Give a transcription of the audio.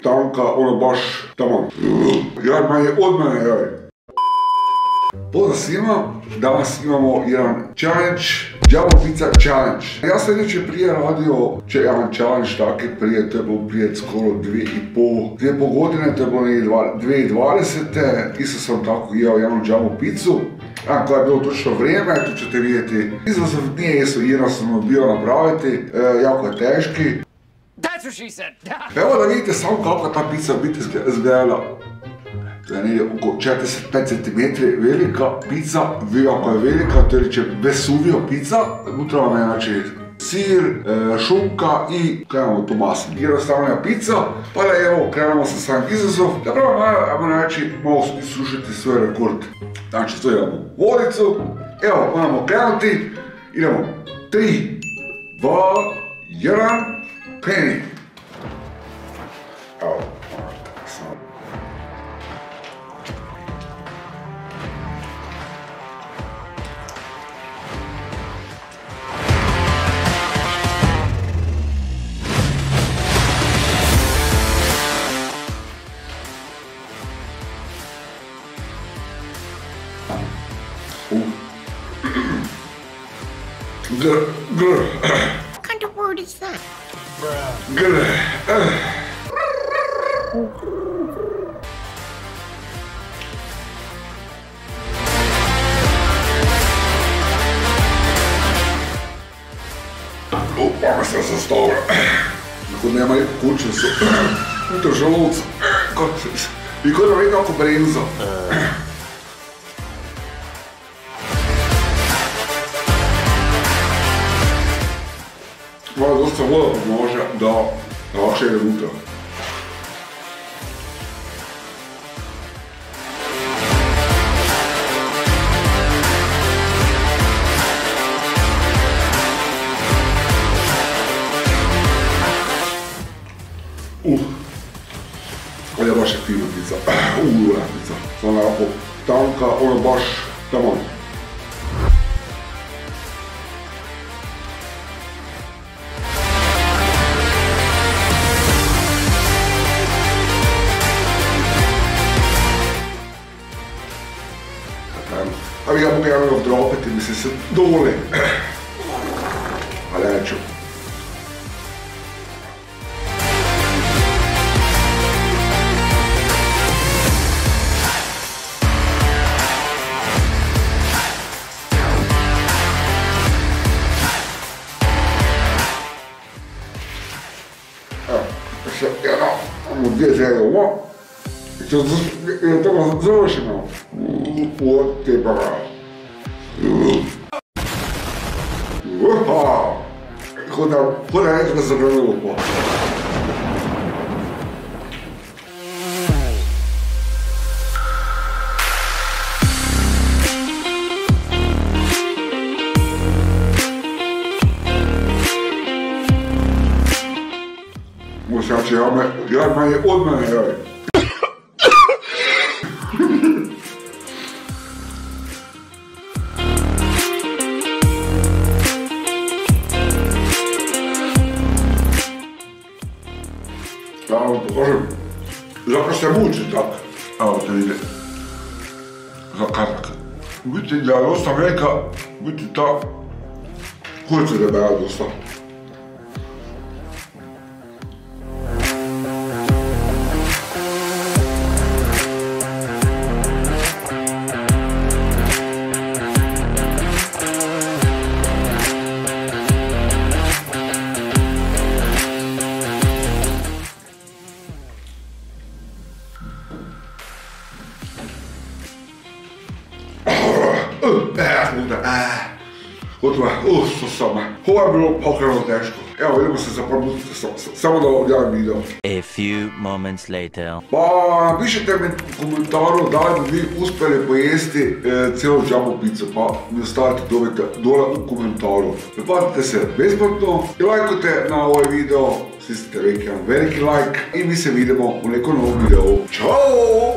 Tanka, ono baš tamo. Jaj, od mene, jaj. Pozdrav svima, danas imamo jedan challenge, jambo pizza challenge. Ja sam inače prije radio jedan challenge taki prije, to je bilo prije skoro 2,5 godine, to je bilo 2020. Isto sam tako jeo jednu jambo pizzu, koja je bilo točno vrijeme, tu ćete vidjeti. Izazov nije jednostavno bio napraviti, jako je teški. Evo da vidite samo kako ta pizza biti izgledala. To je negdje oko 45 cm velika pizza, jako je velika, to je vesuvio pizza. Unutra vam je znači sir, šunka i krenemo to masno. Jednostavna pizza, pa da evo krenemo sa samim izazov. Zapravo znači malo srušiti svoj rekord. Znači to imamo vodicu, evo moramo krenuti, idemo 3, 2, 1, kreni. Evo. What kind of word is that? Upam se sa stola. Ako nema kućnicu, unutar želuca. I kod da vidi kako brenza. Malo dosta voda može da lakše ide unutra. Ovdje je baš aktivna pizza. Pizza. Samo onako tanka, ono baš tamo. Ali ja mogu javno dropiti, mislim se dole. Ali neću. Evo, imamo dvije želje ovo. I to završimo. Od teba. Hoda nekada zagrlilo po. Znači, ja manje od mene, jaj. Ja vam pokažem, zapravo se muči tak. Evo te vidi. Za katak. Vidite da je dosta velika, vidite ta kulica debela dosta. Gotovo, što sama. Ovo je bilo pokreno teško. Evo, idemo se zapamutiti samo da objavim video. A few moments later. Pa, pišite mi u komentaru da li bi vi uspjeli pojesti cijelu jambo pizzu, pa mi ostavite dole u komentaru. Preplatite se besplatno i lajkujte na ovaj video, stisnite jedan veliki like i mi se vidimo u nekom novom videu. Ćao!